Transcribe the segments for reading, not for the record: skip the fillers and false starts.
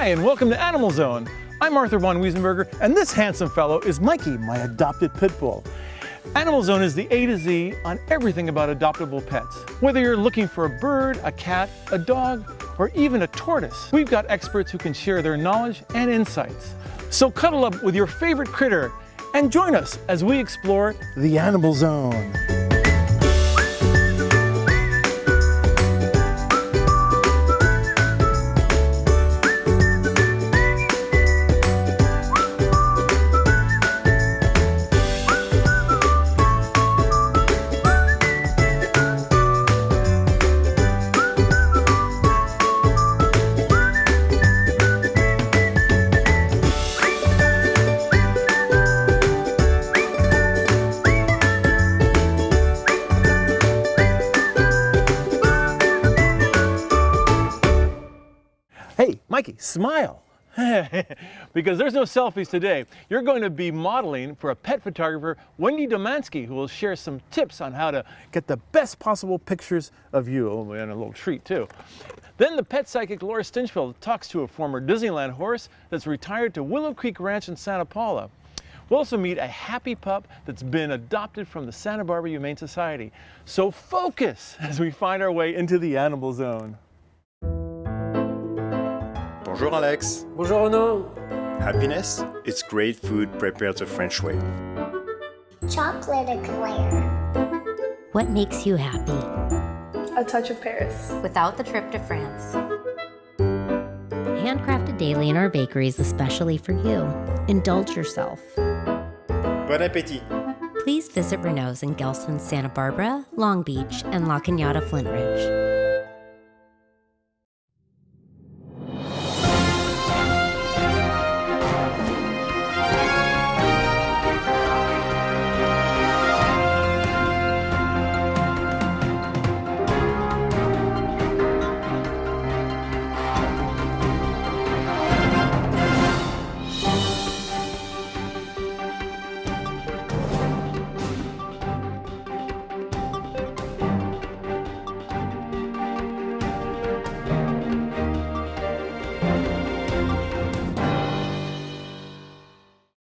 Hi, and welcome to AnimalZone. I'm Arthur von Wiesenberger, and this handsome fellow is Mikey, my adopted pit bull. AnimalZone is the A to Z on everything about adoptable pets. Whether you're looking for a bird, a cat, a dog, or even a tortoise, we've got experts who can share their knowledge and insights. So cuddle up with your favorite critter and join us as we explore the AnimalZone. Hey, Mikey, smile. Because there's no selfies today. You're going to be modeling for a pet photographer, Wendy Domanski, who will share some tips on how to get the best possible pictures of you. Oh, and a little treat too. Then the pet psychic Laura Stinchfield talks to a former Disneyland horse that's retired to Willow Creek Ranch in Santa Paula. We'll also meet a happy pup that's been adopted from the Santa Barbara Humane Society. So focus as we find our way into the AnimalZone. Bonjour Alex. Bonjour Renaud. Happiness? It's great food prepared the French way. Chocolate eclair. What makes you happy? A touch of Paris. Without the trip to France. Handcrafted daily in our bakeries especially for you. Indulge yourself. Bon appétit. Please visit Renaud's in Gelston, Santa Barbara, Long Beach, and La Cañada, Flint Ridge.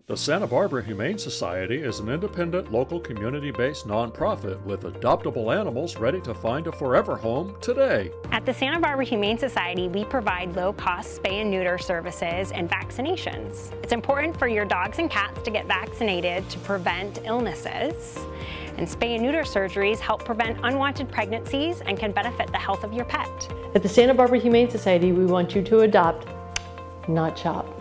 The Santa Barbara Humane Society is an independent, local, community-based nonprofit with adoptable animals ready to find a forever home today. At the Santa Barbara Humane Society, we provide low-cost spay and neuter services and vaccinations. It's important for your dogs and cats to get vaccinated to prevent illnesses. And spay and neuter surgeries help prevent unwanted pregnancies and can benefit the health of your pet. At the Santa Barbara Humane Society, we want you to adopt, not chop.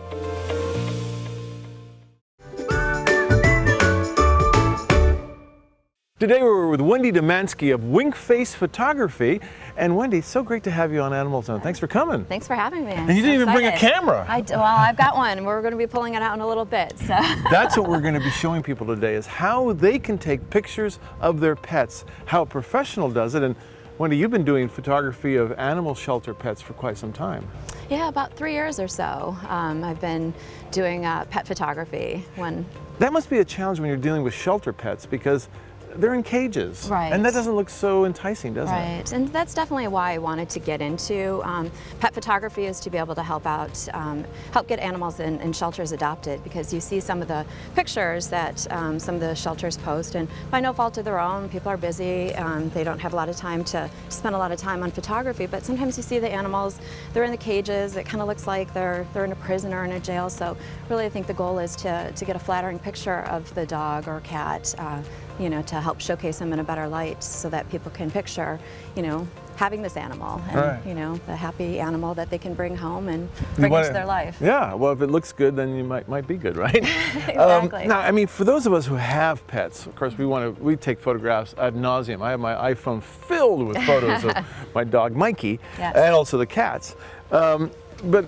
Today we're with Wendy Domanski of WinkFace Photography. And Wendy, it's so great to have you on AnimalZone. Thanks for coming. Thanks for having me. And you didn't even bring a camera. Well, I've got one. We're going to be pulling it out in a little bit. So. That's what we're going to be showing people today, is how they can take pictures of their pets, how a professional does it. And Wendy, you've been doing photography of animal shelter pets for quite some time. Yeah, about 3 years or so. I've been doing pet photography. That must be a challenge when you're dealing with shelter pets, because they're in cages. Right. And that doesn't look so enticing, does it? Right, and that's definitely why I wanted to get into pet photography, is to be able to help out, help get animals in shelters adopted, because you see some of the pictures that some of the shelters post, and by no fault of their own, people are busy, they don't have a lot of time to spend a lot of time on photography, but sometimes you see the animals, they're in the cages, it kind of looks like they're in a prison or in a jail, so really I think the goal is to get a flattering picture of the dog or cat, you know, to help showcase them in a better light, so that people can picture, you know, having this animal and, right, you know, the happy animal that they can bring home and bring into their life. Yeah, well, if it looks good, then you might be good, right? Exactly. Now, I mean, for those of us who have pets, of course, we take photographs ad nauseum. I have my iPhone filled with photos of my dog Mikey, yes, and also the cats. But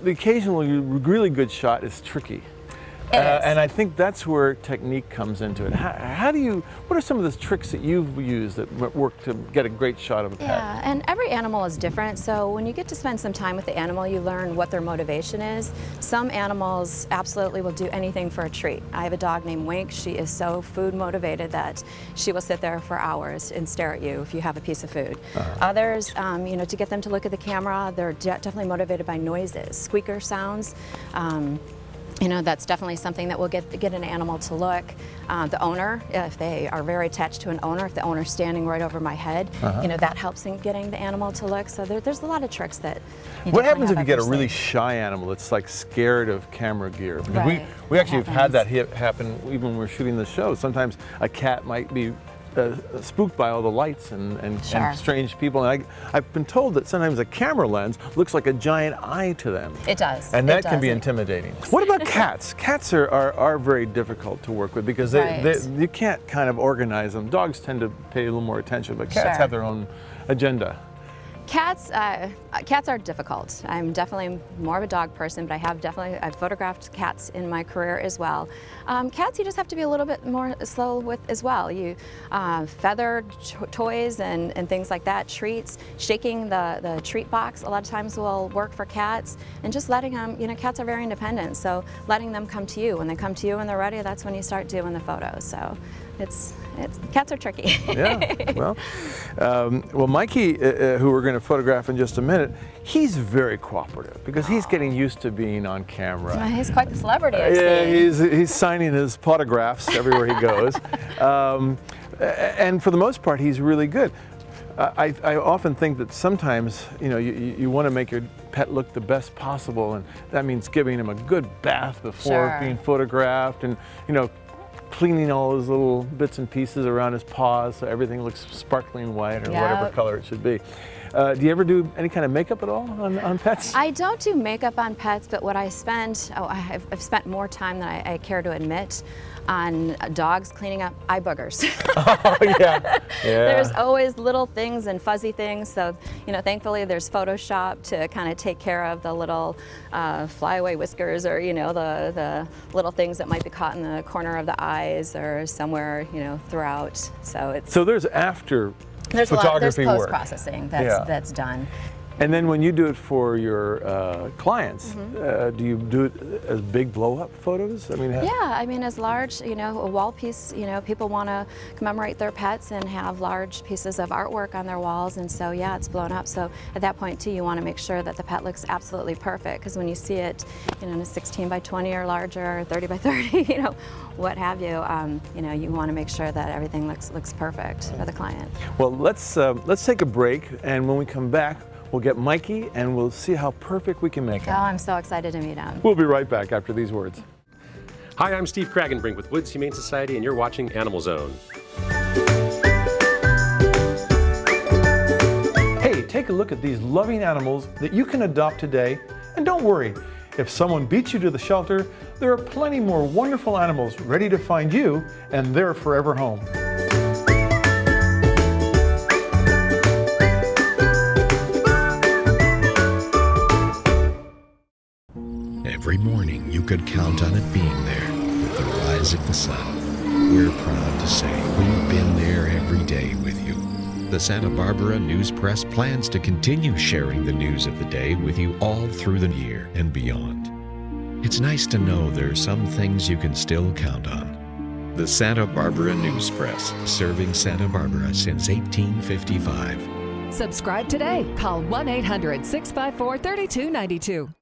the occasional really good shot is tricky. And I think that's where technique comes into it. What are some of the tricks that you've used that work to get a great shot of a pet? Yeah, and every animal is different, so when you get to spend some time with the animal, you learn what their motivation is. Some animals absolutely will do anything for a treat. I have a dog named Wink. She is so food motivated that she will sit there for hours and stare at you if you have a piece of food. Others, you know, to get them to look at the camera, they're definitely motivated by noises, squeaker sounds. You know, that's definitely something that will get an animal to look. The owner, if they are very attached to an owner, if the owner's standing right over my head, you know, that helps in getting the animal to look. So there's a lot of tricks that you What happens if have you get a up your really sleeve. shy animal that's like scared of camera gear? Because Right. we actually have had that Happens. happen even when we're shooting the show. Sometimes a cat might be spooked by all the lights and Sure. strange people. And I've been told that sometimes a camera lens looks like a giant eye to them. It does. And It that can be does. intimidating. What about cats? Cats are very difficult to work with because you can't kind of organize them. Dogs tend to pay a little more attention, but cats Sure. have their own agenda. Cats are difficult. I'm definitely more of a dog person, but I've photographed cats in my career as well. Cats, you just have to be a little bit more slow with as well. You feather toys and things like that, treats, shaking the treat box a lot of times will work for cats, and just letting them, you know, cats are very independent, so letting them come to you. When they come to you and they're ready, that's when you start doing the photos. So cats are tricky. Yeah, well, Mikey, who we're going to photograph in just a minute, he's very cooperative because he's getting used to being on camera. He's quite the celebrity, I've Yeah, seen. he's signing his autographs everywhere he goes, and for the most part, he's really good. I often think that sometimes, you know, you want to make your pet look the best possible, and that means giving him a good bath before Sure. being photographed, and you know, cleaning all those little bits and pieces around his paws so everything looks sparkling white or whatever Yep. color it should be. Do you ever do any kind of makeup at all on pets? I don't do makeup on pets, but what I spend, I've spent more time than I care to admit on dogs cleaning up eye boogers. Oh, yeah. There's always little things and fuzzy things, so you know, thankfully there's Photoshop to kind of take care of the little flyaway whiskers, or you know, the little things that might be caught in the corner of the eyes or somewhere, you know, throughout. So there's after there's photography there's work. post-processing Yeah. that's done. And then when you do it for your clients, do you do it as big blow-up photos? I mean, Yeah, I mean, as large, you know, a wall piece, you know, people want to commemorate their pets and have large pieces of artwork on their walls, and so yeah, it's blown up. So at that point too, you want to make sure that the pet looks absolutely perfect, because when you see it, you know, in a 16 by 20 or larger, or 30 by 30, you know, what have you, you know, you want to make sure that everything looks perfect for the client. well, let's take a break, and when we come back, we'll get Mikey, and we'll see how perfect we can make Oh, him. I'm so excited to meet him. We'll be right back after these words. Hi, I'm Steve Kragenbrink with Woods Humane Society, and you're watching AnimalZone. Hey, take a look at these loving animals that you can adopt today, and don't worry, if someone beats you to the shelter, there are plenty more wonderful animals ready to find you and their forever home. Every morning you could count on it being there with the rise of the sun. We're proud to say we've been there every day with you. The Santa Barbara News Press plans to continue sharing the news of the day with you all through the year and beyond. It's nice to know there are some things you can still count on. The Santa Barbara News Press, serving Santa Barbara since 1855. Subscribe today. Call 1-800-654-3292.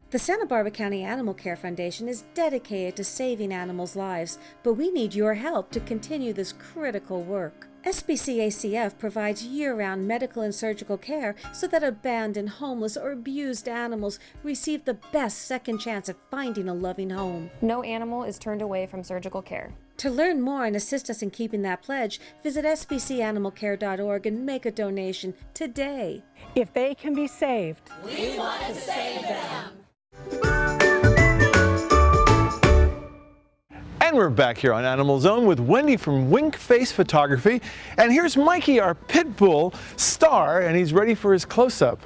The Santa Barbara County Animal Care Foundation is dedicated to saving animals' lives, but we need your help to continue this critical work. SBCACF provides year-round medical and surgical care so that abandoned, homeless, or abused animals receive the best second chance at finding a loving home. No animal is turned away from surgical care. To learn more and assist us in keeping that pledge, visit sbcanimalcare.org and make a donation today. If they can be saved, we want to save them. And we're back here on AnimalZone with Wendy from WinkFace Photography. And here's Mikey, our pit bull star, and he's ready for his close-up.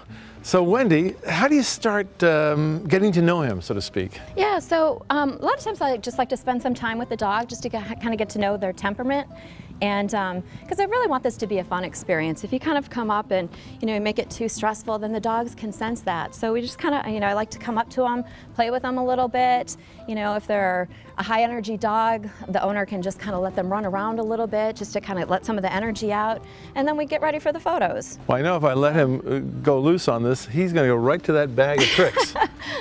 So Wendy, how do you start getting to know him, so to speak? Yeah, so a lot of times I just like to spend some time with the dog just to kind of get to know their temperament. And because I really want this to be a fun experience. If you kind of come up and, make it too stressful, then the dogs can sense that. So we just kind of, I like to come up to them, play with them a little bit. If they're a high energy dog, the owner can just kind of let them run around a little bit just to kind of let some of the energy out. And then we get ready for the photos. Well, I know if I let him go loose on this, he's going to go right to that bag of tricks.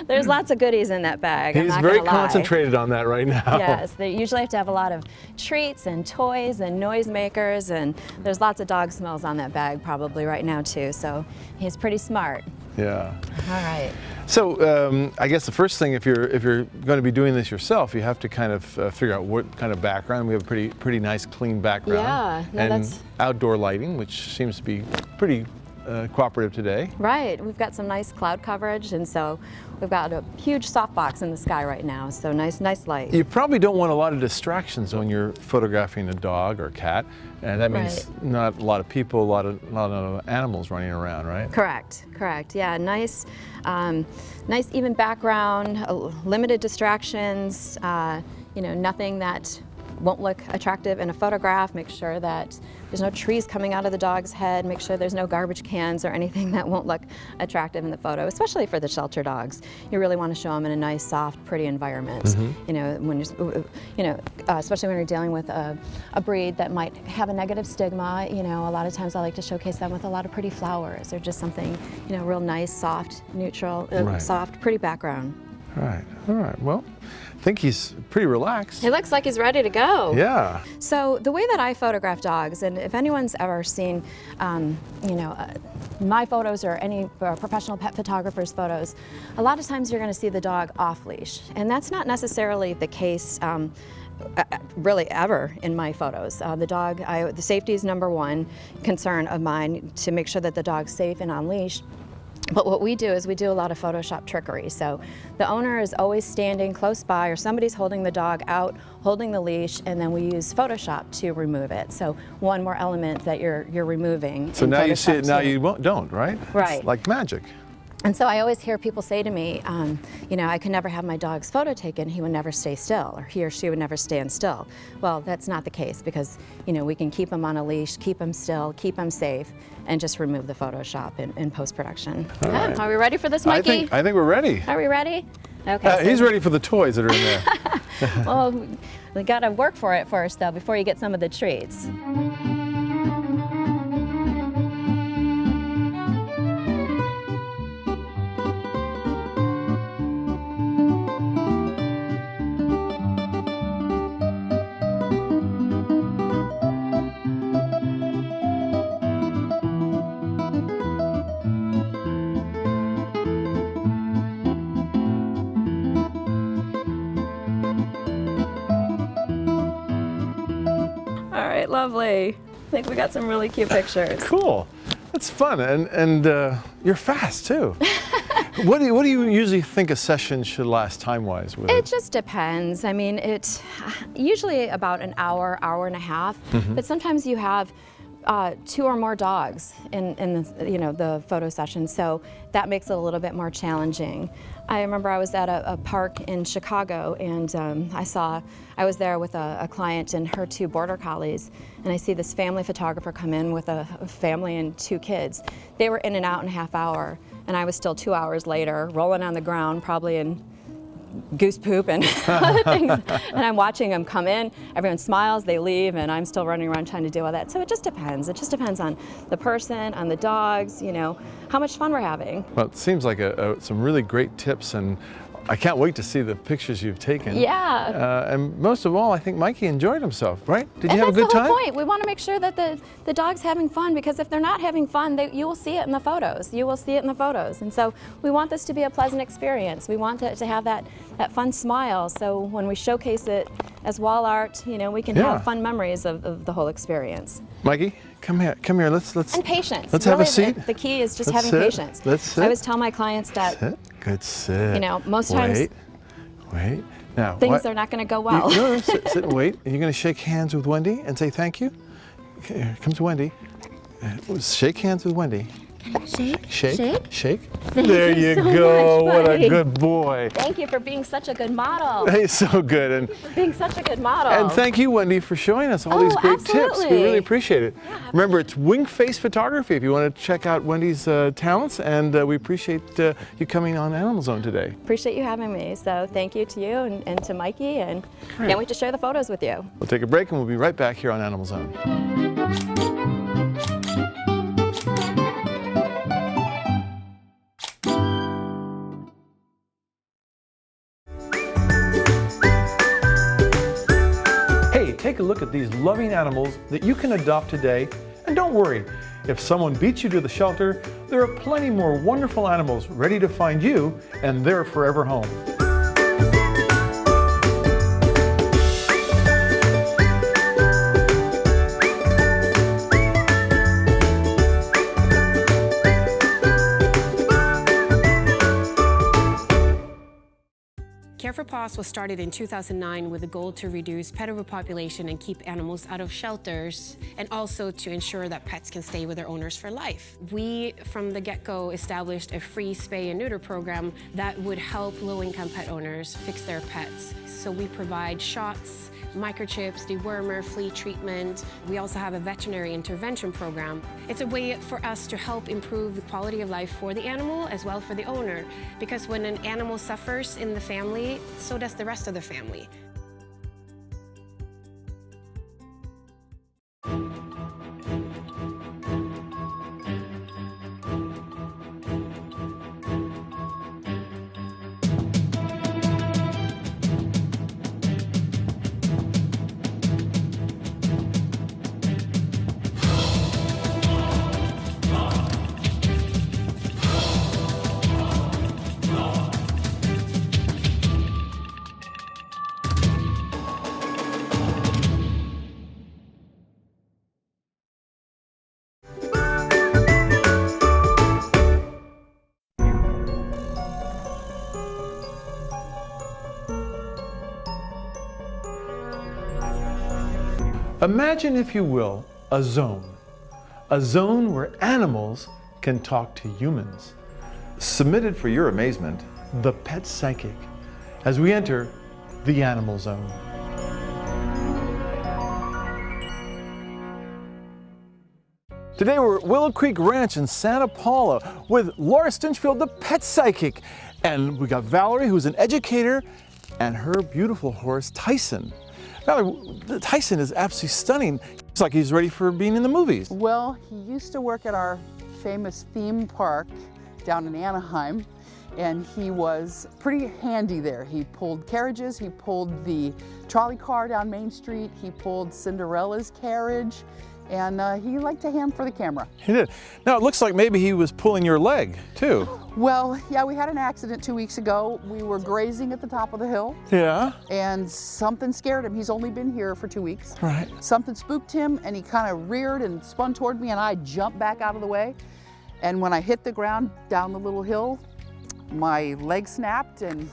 There's lots of goodies in that bag. He's very concentrated on that right now. Yes, they usually have to have a lot of treats and toys and noisemakers, and there's lots of dog smells on that bag probably right now too, so he's pretty smart. Yeah. All right. So I guess the first thing, if you're going to be doing this yourself, you have to kind of figure out what kind of background. We have a pretty nice, clean background. Yeah. No, and that's outdoor lighting, which seems to be pretty cooperative today. Right. We've got some nice cloud coverage, and so we've got a huge softbox in the sky right now, so nice light. You probably don't want a lot of distractions when you're photographing a dog or cat, and that means not a lot of people, a lot of animals running around, right? Correct. Yeah, nice even background, limited distractions. Nothing that won't look attractive in a photograph. Make sure that there's no trees coming out of the dog's head. Make sure there's no garbage cans or anything that won't look attractive in the photo, especially for the shelter dogs. You really want to show them in a nice, soft, pretty environment. Mm-hmm. When you're, especially when you're dealing with a breed that might have a negative stigma. A lot of times I like to showcase them with a lot of pretty flowers or just something, real nice, soft, neutral, soft, pretty background. All right. Well, I think he's pretty relaxed. He looks like he's ready to go. Yeah. So the way that I photograph dogs, and if anyone's ever seen, my photos or any professional pet photographer's photos, a lot of times you're going to see the dog off leash, and that's not necessarily the case. Really ever in my photos. The safety is number one concern of mine, to make sure that the dog's safe and on leash. But what we do is we do a lot of Photoshop trickery. So the owner is always standing close by, or somebody's holding the dog out, holding the leash, and then we use Photoshop to remove it. So one more element that you're removing. So now you see it, now you don't, right? Right. It's like magic. And so I always hear people say to me, I could never have my dog's photo taken. He would never stay still, or he or she would never stand still. Well, that's not the case, because we can keep him on a leash, keep him still, keep him safe, and just remove the Photoshop in post-production. Right. Are we ready for this, Mikey? I think we're ready. Are we ready? Okay. He's ready for the toys that are in there. Well, we got to work for it first, though, before you get some of the treats. Lovely. I think we got some really cute pictures. Cool. That's fun, and you're fast too. What do you usually think a session should last time-wise with? It just depends. I mean, it's usually about an hour, hour and a half. But sometimes you have 2 or more dogs in the photo session, so that makes it a little bit more challenging. I remember I was at a park in Chicago, and I was there with a client and her 2 border collies, and I see this family photographer come in with a family and 2 kids. They were in and out in a half hour, and I was still 2 hours later, rolling on the ground, probably in goose poop and other things. And I'm watching them come in, everyone smiles, they leave, and I'm still running around trying to deal with that. So it just depends. It just depends on the person, on the dogs, how much fun we're having. Well, it seems like some really great tips, and I can't wait to see the pictures you've taken. Yeah. And most of all, I think Mikey enjoyed himself, right? Did you have a good time? That's the whole point. We want to make sure that the dog's having fun, because if they're not having fun, you will see it in the photos. You will see it in the photos. And so we want this to be a pleasant experience. We want it to have that fun smile. So when we showcase it as wall art, we can have fun memories of the whole experience. Mikey, come here. Let's and patience. Let's have a seat. The key is just Let's having sit. patience. Let's sit. I always tell my clients that Good sit. Most times Wait. Now, things are not going to go well. No, sit and wait. Are you going to shake hands with Wendy and say thank you? Okay, here comes Wendy. Shake hands with Wendy. Shake, Shake. Thank There you you so go. much, What a buddy. good boy. Thank you for being such a good model. He's so good. And Being such a good model. And thank you, Wendy, for showing us all these great tips. We absolutely. really appreciate it. Remember, it's WinkFace Photography if you want to check out Wendy's talents, and we appreciate you coming on AnimalZone today. Appreciate you having me. So thank you to you and to Mikey, and can't wait to share the photos with you. We'll take a break, and we'll be right back here on AnimalZone. Hey, take a look at these loving animals that you can adopt today. And don't worry, if someone beats you to the shelter, there are plenty more wonderful animals ready to find you and their forever home. Care for Paws was started in 2009 with a goal to reduce pet overpopulation and keep animals out of shelters, and also to ensure that pets can stay with their owners for life. We, from the get-go, established a free spay and neuter program that would help low-income pet owners fix their pets. So we provide shots, microchips, dewormer, flea treatment. We also have a veterinary intervention program. It's a way for us to help improve the quality of life for the animal as well for the owner, because when an animal suffers in the family, so does the rest of the family. Imagine, if you will, a zone where animals can talk to humans. Submitted for your amazement, the pet psychic, as we enter the Animal Zone. Today we're at Willow Creek Ranch in Santa Paula with Laura Stinchfield, the pet psychic. And we got Valerie, who's an educator, and her beautiful horse, Tyson. Valerie, Tyson is absolutely stunning. It's like he's ready for being in the movies. Well, he used to work at our famous theme park down in Anaheim, and he was pretty handy there. He pulled carriages, he pulled the trolley car down Main Street, he pulled Cinderella's carriage, and he liked to ham for the camera. He did. Now it looks like maybe he was pulling your leg too. Well, yeah, we had an accident 2 weeks ago. We were grazing at the top of the hill. Yeah. And something scared him. He's only been here for 2 weeks. Right. Something spooked him, and he kind of reared and spun toward me, and I jumped back out of the way. And when I hit the ground down the little hill, my leg snapped, and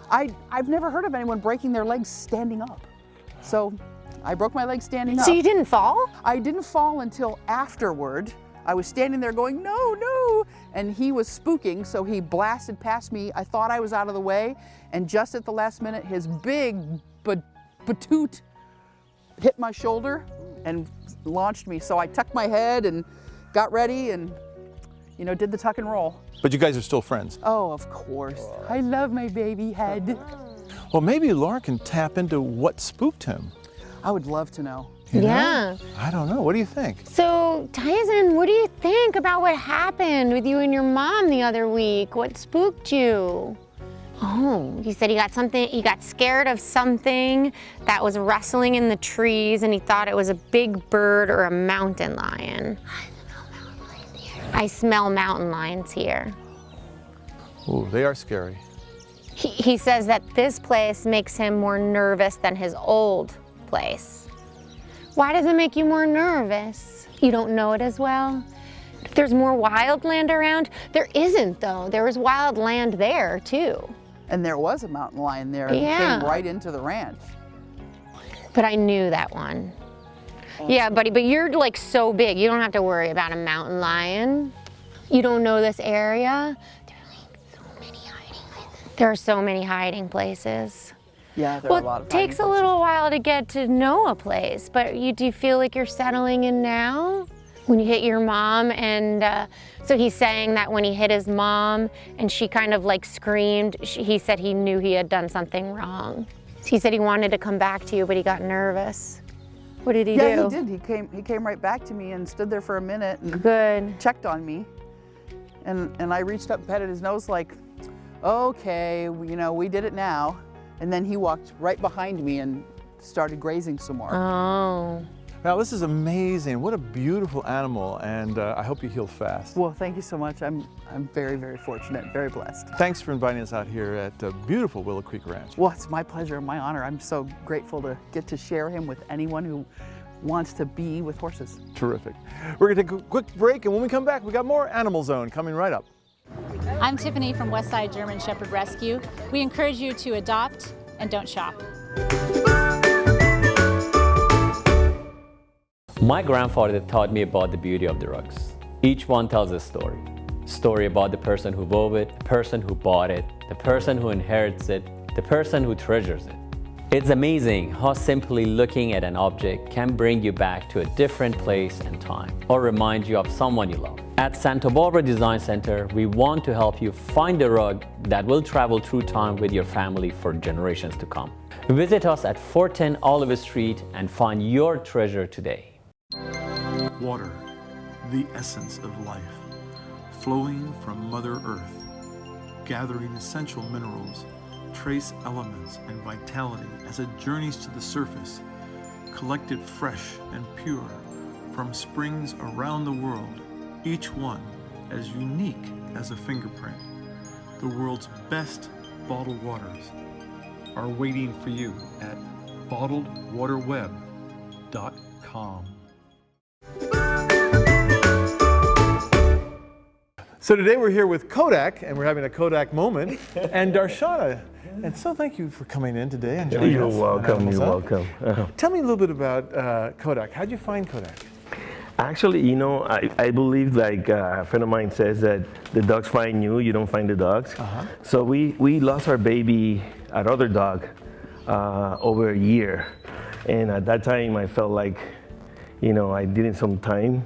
I've never heard of anyone breaking their legs standing up. So I broke my leg standing up. So you didn't fall? I didn't fall until afterward. I was standing there going, no, no, and he was spooking, so he blasted past me. I thought I was out of the way, and just at the last minute, his big batoot hit my shoulder and launched me. So I tucked my head and got ready and, you know, did the tuck and roll. But you guys are still friends? Oh, of course. I love my baby head. Well, maybe Laura can tap into what spooked him. I would love to know. You know? Yeah. I don't know. What do you think? So, Tyson, what do you think about what happened with you and your mom the other week? What spooked you? Oh, he said he got scared of something that was rustling in the trees, and he thought it was a big bird or a mountain lion. I smell mountain lions here. Oh, they are scary. He says that this place makes him more nervous than his old place. Why does it make you more nervous? You don't know it as well? There's more wild land around? There isn't, though. There was wild land there, too. And there was a mountain lion there. Yeah. It came right into the ranch. But I knew that one. Yeah, buddy, but you're like so big. You don't have to worry about a mountain lion. You don't know this area? There are so many hiding places. Yeah, there are a lot of It takes a little while to get to know a place, but do you feel like you're settling in now? When you hit your mom, and so he's saying that when he hit his mom and she kind of like screamed, he said he knew he had done something wrong. He said he wanted to come back to you, but he got nervous. What did he do? Yeah, he did. He came right back to me and stood there for a minute and checked on me. And I reached up and patted his nose like, okay, you know, we did it now. And then he walked right behind me and started grazing some more. Oh. Now this is amazing. What a beautiful animal, and I hope you heal fast. Well, thank you so much. I'm very, very fortunate, very blessed. Thanks for inviting us out here at beautiful Willow Creek Ranch. Well, it's my pleasure and my honor. I'm so grateful to get to share him with anyone who wants to be with horses. Terrific. We're gonna take a quick break, and when we come back, we got more Animal Zone coming right up. I'm Tiffany from Westside German Shepherd Rescue. We encourage you to adopt and don't shop. My grandfather taught me about the beauty of the rugs. Each one tells a story. Story about the person who wove it, the person who bought it, the person who inherits it, the person who treasures it. It's amazing how simply looking at an object can bring you back to a different place and time, or remind you of someone you love. At Santa Barbara Design Center, we want to help you find the rug that will travel through time with your family for generations to come. Visit us at 410 Olive Street and find your treasure today. Water, the essence of life, flowing from Mother Earth, gathering essential minerals, trace elements and vitality as it journeys to the surface, collected fresh and pure from springs around the world, each one as unique as a fingerprint. The world's best bottled waters are waiting for you at bottledwaterweb.com. So today we're here with Kodak, and we're having a Kodak moment, and Darsana. And so thank you for coming in today and joining us. You're welcome, you're welcome. Tell me a little bit about Kodak. How'd you find Kodak? Actually, you know, I believe, like a friend of mine says, that the dogs find you, you don't find the dogs. So we lost our baby, our other dog, over a year. And at that time, I felt like, you know, I needed some time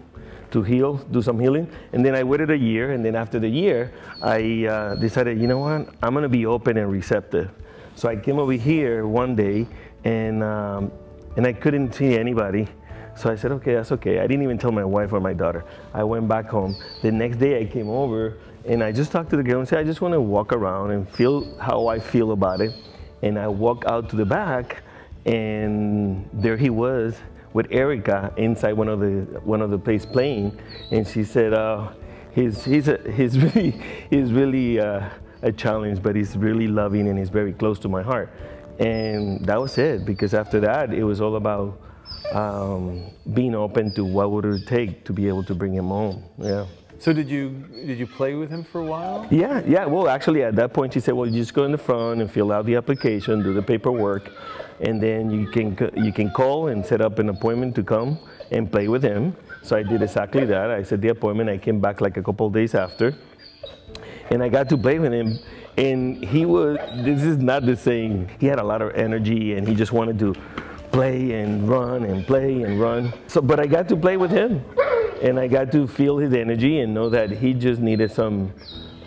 to heal, do some healing. And then I waited a year, and then after the year, I decided, you know what, I'm gonna be open and receptive. So I came over here one day, and I couldn't see anybody. So I said, okay, that's okay. I didn't even tell my wife or my daughter. I went back home. The next day I came over, and I just talked to the girl and said, I just wanna walk around and feel how I feel about it. And I walked out to the back, and there he was, with Erica inside one of the place playing, and she said, he's really a challenge, but he's really loving and he's very close to my heart. And that was it, because after that it was all about being open to what would it take to be able to bring him home. Yeah. So did you play with him for a while? Yeah. Well, actually, at that point, she said, "Well, you just go in the front and fill out the application, do the paperwork, and then you can call and set up an appointment to come and play with him." So I did exactly that. I set the appointment. I came back like a couple of days after, and I got to play with him. And this is not the same. He had a lot of energy, and he just wanted to play and run and play and run. So, but I got to play with him. And I got to feel his energy and know that he just needed some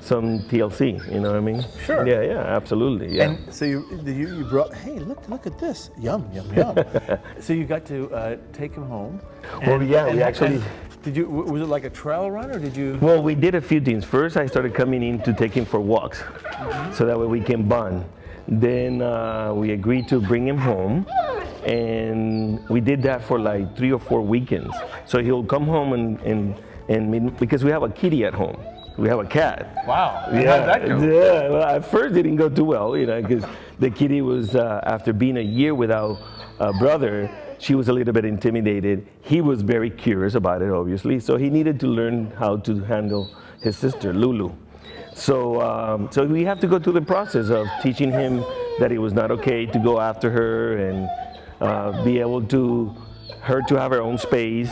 TLC, you know what I mean? Sure. Yeah, absolutely. Yeah. And so you brought, hey, look at this, yum, yum, yum. So you got to take him home. Well, yeah, we actually. Was it like a trial run, or did you? Well, we did a few things. First, I started coming in to take him for walks, so that way we can bond. Then we agreed to bring him home. And we did that for like 3 or 4 weekends. So he'll come home and because we have a kitty at home. We have a cat. Wow. Yeah. How did that go? Yeah. Well, at first it didn't go too well, you know, because the kitty was, after being a year without a brother, she was a little bit intimidated. He was very curious about it, obviously. So he needed to learn how to handle his sister, Lulu. So, so we have to go through the process of teaching him that it was not okay to go after her, and be able to her to have her own space,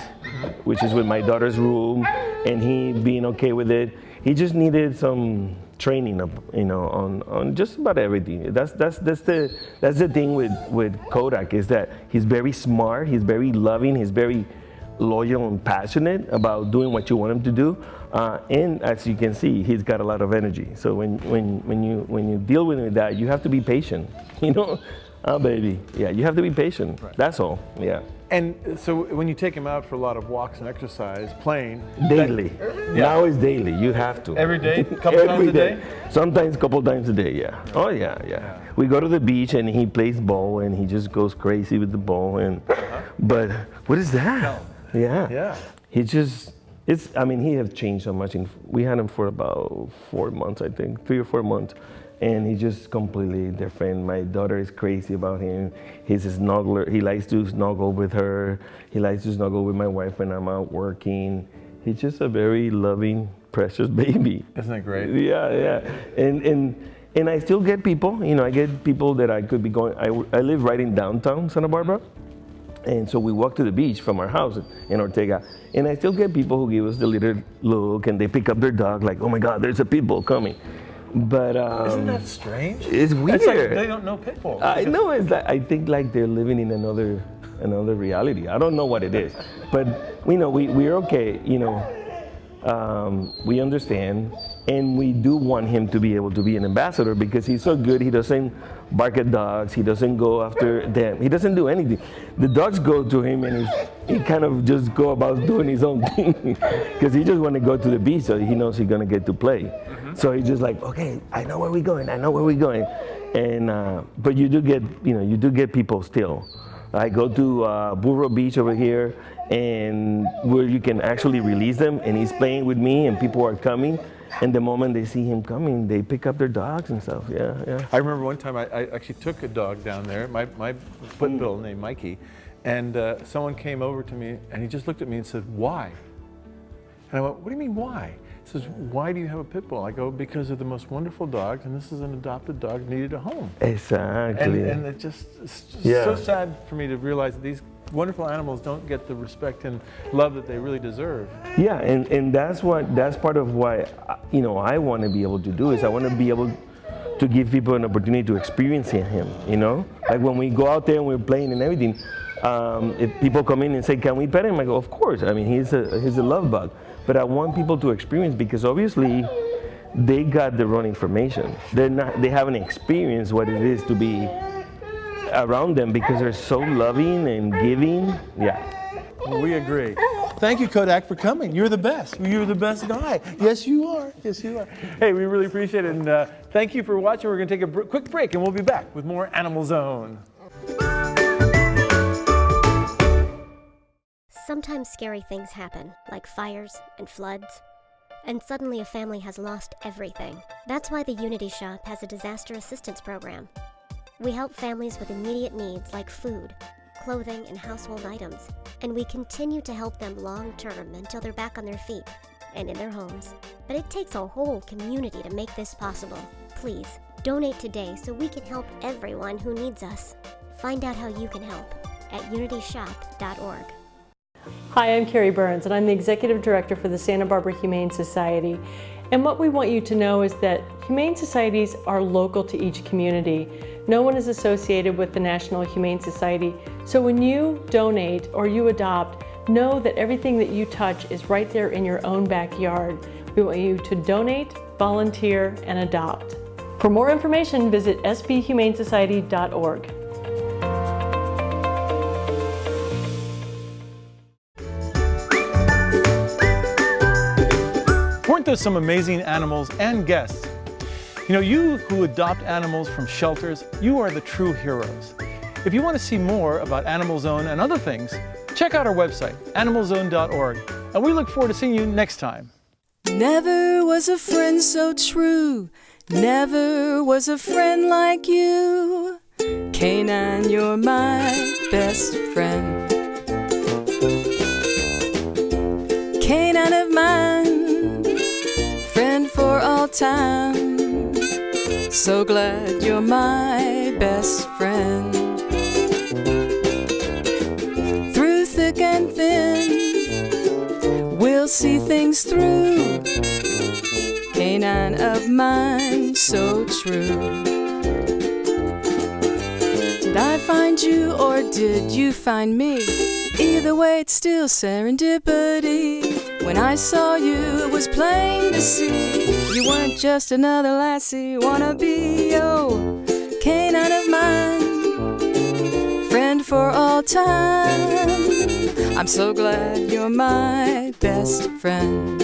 which is with my daughter's room, and he being okay with it. He just needed some training up, on just about everything. That's the thing with Kodak, is that he's very smart, he's very loving, he's very loyal and passionate about doing what you want him to do. And as you can see, he's got a lot of energy. So when you deal with that, you have to be patient. Oh baby, yeah, you have to be patient. Right. That's all. Yeah. And so when you take him out for a lot of walks and exercise, playing daily. Now it's daily. You have to. Every day, couple times a day. Sometimes couple times a day. Yeah. Oh yeah. We go to the beach and he plays ball and he just goes crazy with the ball and. But what is that? No. Yeah. He just. He has changed so much. We had him for about 4 months, I think, 3 or 4 months. And he's just completely different. My daughter is crazy about him. He's a snuggler. He likes to snuggle with her. He likes to snuggle with my wife when I'm out working. He's just a very loving, precious baby. Isn't that great? Yeah. And I still get people. I get people that I could be going. I live right in downtown Santa Barbara. And so we walk to the beach from our house in Ortega. And I still get people who give us the little look and they pick up their dog like, oh my God, there's a pit bull coming. But isn't that strange? It's weird. It's like they don't know pit bulls. I know. It's like, I think like they're living in another reality. I don't know what it is, but we're okay. We understand, and we do want him to be able to be an ambassador because he's so good. He doesn't bark at dogs. He doesn't go after them. He doesn't do anything. The dogs go to him, and he kind of just go about doing his own thing because he just want to go to the beach, so he knows he's gonna get to play. So he's just like, okay, I know where we're going. And but you do get people still. I go to Burro Beach over here, and where you can actually release them, and he's playing with me, and people are coming. And the moment they see him coming, they pick up their dogs and stuff. Yeah. I remember one time I actually took a dog down there, my pit bull named Mikey, and someone came over to me, and he just looked at me and said, "Why?" And I went, "What do you mean, why?" He says, "Why do you have a pit bull?" I go, "Because they're the most wonderful dogs, and this is an adopted dog needed a home." Exactly. And it's just so sad for me to realize that these wonderful animals don't get the respect and love that they really deserve. Yeah, and that's part of why I want to be able to do is I want to be able to give people an opportunity to experience him. Like when we go out there and we're playing and everything. If people come in and say, "Can we pet him?" I go, "Of course." I mean, he's a love bug. But I want people to experience because obviously they got the wrong information. They haven't experienced what it is to be around them because they're so loving and giving. Yeah. We agree. Thank you, Kodak, for coming. You're the best. You're the best guy. Yes, you are. Yes, you are. Hey, we really appreciate it. And thank you for watching. We're going to take a quick break, and we'll be back with more Animal Zone. Sometimes scary things happen, like fires and floods. And suddenly a family has lost everything. That's why the Unity Shop has a disaster assistance program. We help families with immediate needs like food, clothing, and household items. And we continue to help them long-term until they're back on their feet and in their homes. But it takes a whole community to make this possible. Please, donate today so we can help everyone who needs us. Find out how you can help at unityshop.org. Hi, I'm Carrie Burns, and I'm the Executive Director for the Santa Barbara Humane Society. And what we want you to know is that Humane Societies are local to each community. No one is associated with the National Humane Society. So when you donate or you adopt, know that everything that you touch is right there in your own backyard. We want you to donate, volunteer, and adopt. For more information, visit sbhumanesociety.org. Weren't there some amazing animals and guests? You who adopt animals from shelters, you are the true heroes. If you want to see more about AnimalZone and other things, check out our website, animalzone.org, and we look forward to seeing you next time. Never was a friend so true, never was a friend like you. Canine, you're my best friend. Canine of mine, friend for all time. So glad you're my best friend. Through see things through. Canine of mine, so true. Did I find you or did you find me? Either way, it's still serendipity. When I saw you, it was plain to see you weren't just another lassie wannabe. Oh, canine of mine, friend for all time. I'm so glad you're my best friend.